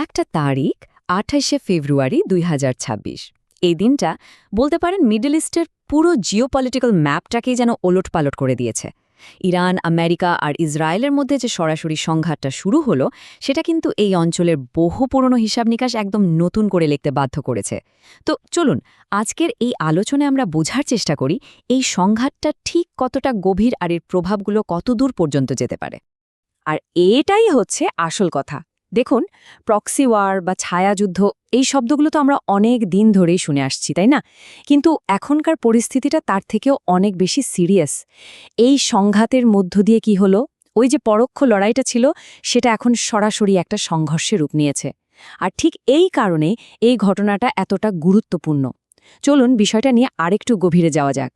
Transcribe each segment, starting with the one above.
একটা তারিখ ২৮শে ফেব্রুয়ারি ২০২৬। এই দিনটা বলতে পারেন মিডল ইস্টের পুরো জিওপলিটিক্যাল ম্যাপটাকেই যেন ওলটপালট করে দিয়েছে। ইরান, আমেরিকা আর ইসরায়েলের মধ্যে যে সরাসরি সংঘাতটা শুরু হলো, সেটা কিন্তু এই অঞ্চলের বহু পুরনো হিসাব নিকাশ একদম নতুন করে লিখতে বাধ্য করেছে। তো চলুন আজকের এই আলোচনায় আমরা বোঝার চেষ্টা করি এই সংঘাতটা ঠিক কতটা গভীর আর এর প্রভাবগুলো কতদূর পর্যন্ত যেতে পারে। আর এটাই হচ্ছে আসল কথা। দেখুন, প্রক্সি ওয়ার বা ছায়াযুদ্ধ এই শব্দগুলো তো আমরা অনেক দিন ধরেই শুনে আসছি, তাই না? কিন্তু এখনকার পরিস্থিতিটা তার থেকেও অনেক বেশি সিরিয়াস। এই সংঘাতের মধ্য দিয়ে কি হলো, ওই যে পরোক্ষ লড়াইটা ছিল সেটা এখন সরাসরি একটা সংঘর্ষে রূপ নিয়েছে। আর ঠিক এই কারণে এই ঘটনাটা এতটা গুরুত্বপূর্ণ। চলুন বিষয়টা নিয়ে আরেকটু গভীরে যাওয়া যাক।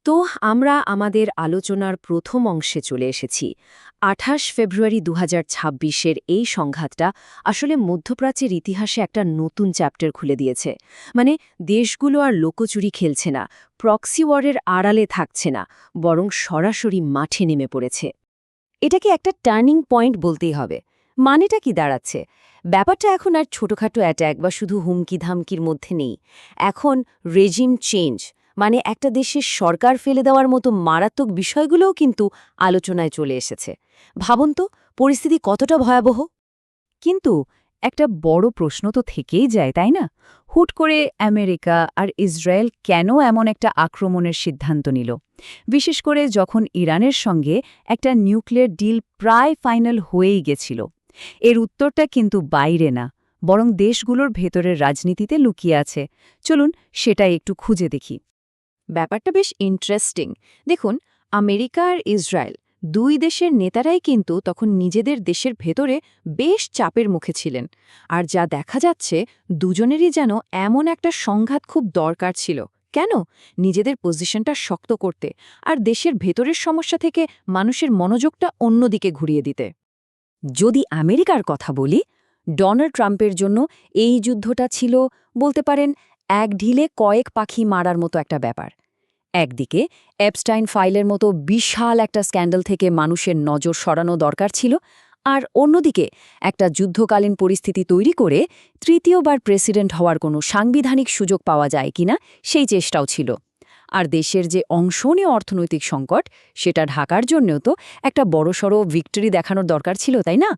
তো আমরা আমাদের আলোচনার প্রথম অংশে চলে এসেছি। ২৮ ফেব্রুয়ারি ২০২৬-এর এই সংঘাতটা আসলে মধ্যপ্রাচ্যের ইতিহাসে একটা নতুন চ্যাপ্টার খুলে দিয়েছে। মানে দেশগুলো আর লোকচুরি খেলছে না, প্রক্সি ওয়ারের আড়ালে থাকছে না, বরং সরাসরি মাঠে নেমে পড়েছে। এটাকে একটা টার্নিং পয়েন্ট বলতেই হবে। মানেটা কি দাঁড়াচ্ছে? ব্যাপারটা এখন আর ছোটখাটো অ্যাট্যাক বা শুধু হুমকি ধামকির মধ্যে নেই। এখন রেজিম চেঞ্জ, মানে একটা দেশের সরকার ফেলে দেওয়ার মতো মারাত্মক বিষয়গুলোও কিন্তু আলোচনায় চলে এসেছে। ভাবুন তো পরিস্থিতি কতটা ভয়াবহ। কিন্তু একটা বড় প্রশ্ন তো থেকেই যায়, তাই না? হুট করে আমেরিকা আর ইসরায়েল কেন এমন একটা আক্রমণের সিদ্ধান্ত নিল, বিশেষ করে যখন ইরানের সঙ্গে একটা নিউক্লিয়ার ডিল প্রায় ফাইনাল হয়েই গেছিল? এর উত্তরটা কিন্তু বাইরে না, বরং দেশগুলোর ভেতরের রাজনীতিতে লুকিয়ে আছে। চলুন সেটা একটু খুঁজে দেখি। ব্যাপারটা বেশ ইন্টারেস্টিং। দেখুন, আমেরিকা আর ইসরায়েল দুই দেশের নেতারাই কিন্তু তখন নিজেদের দেশের ভেতরে বেশ চাপের মুখে ছিলেন। আর যা দেখা যাচ্ছে, দুজনেরই যেন এমন একটা সংঘাত খুব দরকার ছিল। কেন? নিজেদের পজিশনটা শক্ত করতে আর দেশের ভেতরের সমস্যা থেকে মানুষের মনোযোগটা অন্যদিকে ঘুরিয়ে দিতে। যদি আমেরিকার কথা বলি, ডোনাল্ড ট্রাম্পের জন্য এই যুদ্ধটা ছিল বলতে পারেন এক ঢিলে কয়েক পাখি মারার মতো একটা ব্যাপার। একদিকে অ্যাপস্টাইন ফাইলের মতো বিশাল একটা স্ক্যান্ডাল থেকে মানুষের নজর সরানো দরকার ছিল, আর অন্যদিকে একটা যুদ্ধকালীন পরিস্থিতি তৈরি করে তৃতীয়বার প্রেসিডেন্ট হওয়ার কোনো সাংবিধানিক সুযোগ পাওয়া যায় কিনা সেই চেষ্টাও ছিল। আর দেশের যে অংশনীয় অর্থনৈতিক সংকট, সেটা ঢাকার জন্যও তো একটা বড়সড় ভিক্টরি দেখানোর দরকার ছিল, তাই না?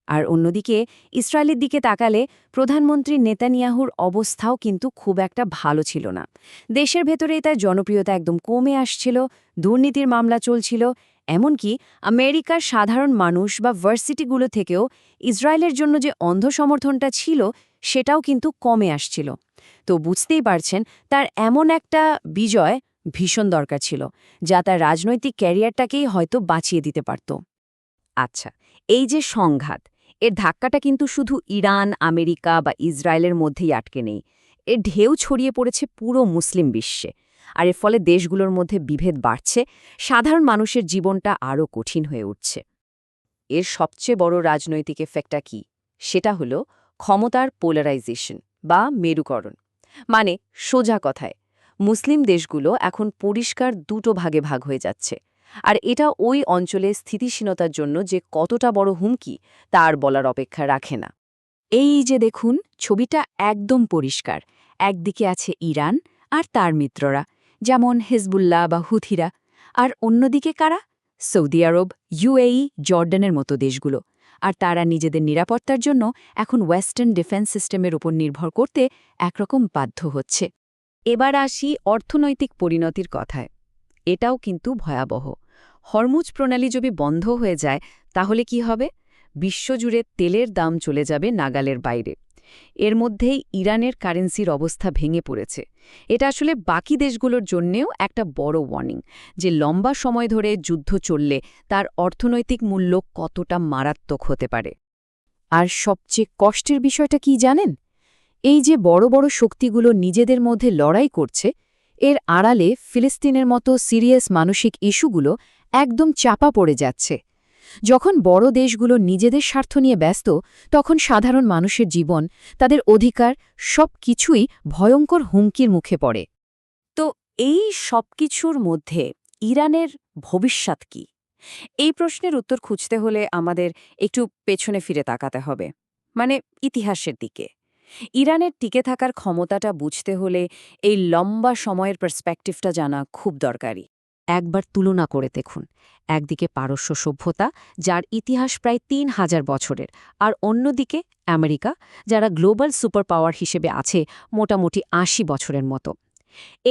আর অন্যদিকে ইসরায়েলের দিকে তাকালে প্রধানমন্ত্রী নেতানিয়াহুর অবস্থাও কিন্তু খুব একটা ভালো ছিল না। দেশের ভেতরেই তার জনপ্রিয়তা একদম কমে আসছিল, দুর্নীতির মামলা চলছিল, এমনকি আমেরিকার সাধারণ মানুষ বা ভার্সিটিগুলো থেকেও ইসরায়েলের জন্য যে অন্ধ সমর্থনটা ছিল সেটাও কিন্তু কমে আসছিল। তো বুঝতেই পারছেন, তার এমন একটা বিজয় ভীষণ দরকার ছিল, যা তার রাজনৈতিক ক্যারিয়ারটাকেই হয়তো বাঁচিয়ে দিতে পারত। আচ্ছা, এই যে সংঘাত, এর ধাক্কাটা কিন্তু শুধু ইরান, আমেরিকা বা ইসরায়েলের মধ্যেই আটকে নেই। এর ঢেউ ছড়িয়ে পড়েছে পুরো মুসলিম বিশ্বে। আর এর ফলে দেশগুলোর মধ্যে বিভেদ বাড়ছে, সাধারণ মানুষের জীবনটা আরও কঠিন হয়ে উঠছে। এর সবচেয়ে বড় রাজনৈতিক এফেক্টটা কি? সেটা হলো ক্ষমতার পোলারাইজেশন বা মেরুকরণ। মানে সোজা কথায়, মুসলিম দেশগুলো এখন পরিষ্কার দুটো ভাগে ভাগ হয়ে যাচ্ছে। আর এটা ওই অঞ্চলের স্থিতিশীলতার জন্য যে কতটা বড় হুমকি, তার বলার অপেক্ষা রাখে না। এই যে দেখুন, ছবিটা একদম পরিষ্কার। একদিকে আছে ইরান আর তার মিত্ররা, যেমন হিজবুল্লাহ বা হুথিরা। আর অন্যদিকে কারা? সৌদি আরব, ইউএই, জর্ডানের মতো দেশগুলো। আর তারা নিজেদের নিরাপত্তার জন্য এখন ওয়েস্টার্ন ডিফেন্স সিস্টেমের উপর নির্ভর করতে একরকম বাধ্য হচ্ছে। এবার আসি অর্থনৈতিক পরিণতির কথায়। এটাও কিন্তু ভয়াবহ। হরমুজ প্রণালী যদি বন্ধ হয়ে যায়, তাহলে কি হবে? বিশ্বজুড়ে তেলের দাম চলে যাবে নাগালের বাইরে। এর মধ্যেই ইরানের কারেন্সির অবস্থা ভেঙে পড়েছে। এটা আসলে বাকি দেশগুলোর জন্যেও একটা বড় ওয়ার্নিং, যে লম্বা সময় ধরে যুদ্ধ চললে তার অর্থনৈতিক মূল্য কতটা মারাত্মক হতে পারে। আর সবচেয়ে কষ্টের বিষয়টা কি জানেন? এই যে বড় বড় শক্তিগুলো নিজেদের মধ্যে লড়াই করছে, এর আড়ালে ফিলিস্তিনের মতো সিরিয়াস মানসিক ইস্যুগুলো একদম চাপা পড়ে যাচ্ছে। যখন বড় দেশগুলো নিজেদের স্বার্থ নিয়ে ব্যস্ত, তখন সাধারণ মানুষের জীবন, তাদের অধিকার সব কিছুই ভয়ঙ্কর হুমকির মুখে পড়ে। তো এই সব কিছুর মধ্যে ইরানের ভবিষ্যৎ কি? এই প্রশ্নের উত্তর খুঁজতে হলে আমাদের একটু পেছনে ফিরে তাকাতে হবে। মানে ইতিহাসের দিকে। ইরানের টিকে থাকার ক্ষমতাটা বুঝতে হলে এই লম্বা সময়ের পার্সপেক্টিভটা জানা খুব দরকারি। একবার তুলনা করে দেখুন, একদিকে পারস্য সভ্যতা, যার ইতিহাস প্রায় ৩,০০০ বছরের, আর অন্যদিকে আমেরিকা, যারা গ্লোবাল সুপার পাওয়ার হিসেবে আছে মোটামুটি ৮০ বছরের মতো।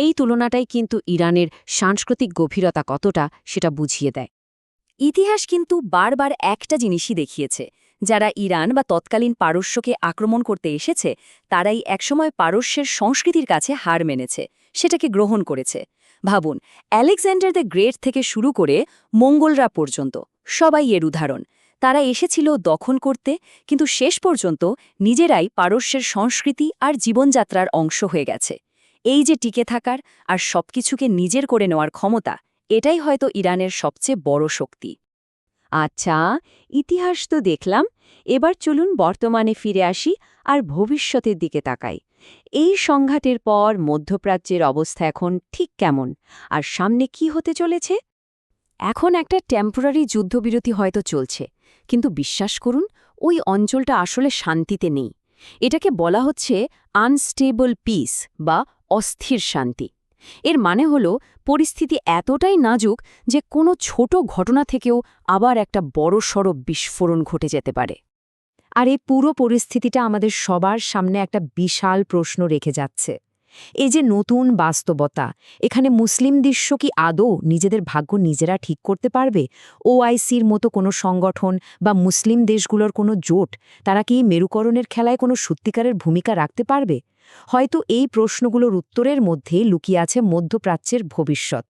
এই তুলনাটাই কিন্তু ইরানের সাংস্কৃতিক গভীরতা কতটা সেটা বুঝিয়ে দেয়। ইতিহাস কিন্তু বারবার একটা জিনিসই দেখিয়েছে, যারা ইরান বা তৎকালীন পারস্যকে আক্রমণ করতে এসেছে তারাই একসময় পারস্যের সংস্কৃতির কাছে হার মেনেছে, সেটাকে গ্রহণ করেছে। ভাবুন, আলেকজান্ডার দ্য গ্রেট থেকে শুরু করে মঙ্গলরা পর্যন্ত সবাই এর উদাহরণ। তারা এসেছিল দখল করতে, কিন্তু শেষ পর্যন্ত নিজেরাই পারস্যের সংস্কৃতি আর জীবনযাত্রার অংশ হয়ে গেছে। এই যে টিকে থাকার আর সবকিছুকে নিজের করে নেওয়ার ক্ষমতা, এটাই হয়তো ইরানের সবচেয়ে বড় শক্তি। আচ্ছা, ইতিহাস তো দেখলাম, এবার চলুন বর্তমানে ফিরে আসি আর ভবিষ্যতের দিকে তাকাই। এই সংঘাতের পর মধ্যপ্রাচ্যের অবস্থা এখন ঠিক কেমন, আর সামনে কি হতে চলেছে? এখন একটা টেম্পোরারি যুদ্ধবিরতি হয়তো চলছে, কিন্তু বিশ্বাস করুন, ওই অঞ্চলটা আসলে শান্তিতে নেই। এটাকে বলা হচ্ছে আনস্টেবল পিস বা অস্থির শান্তি। এর মানে হল পরিস্থিতি এতটাই নাজুক যে কোনো ছোট ঘটনা থেকেও আবার একটা বড়সড় বিস্ফোরণ ঘটে যেতে পারে। আর এই পুরো পরিস্থিতিটা আমাদের সবার সামনে একটা বিশাল প্রশ্ন রেখে যাচ্ছে। এই যে নতুন বাস্তবতা, এখানে মুসলিম বিশ্ব কি আদৌ নিজেদের ভাগ্য নিজেরা ঠিক করতে পারবে? ওআইসির মতো কোনো সংগঠন বা মুসলিম দেশগুলোর কোনো জোট, তারা কি এই মেরুকরণের খেলায় কোনো সত্যিকারের ভূমিকা রাখতে পারবে? হয়তো এই প্রশ্নগুলোর উত্তরের মধ্যে লুকিয়ে আছে মধ্যপ্রাচ্যের ভবিষ্যৎ।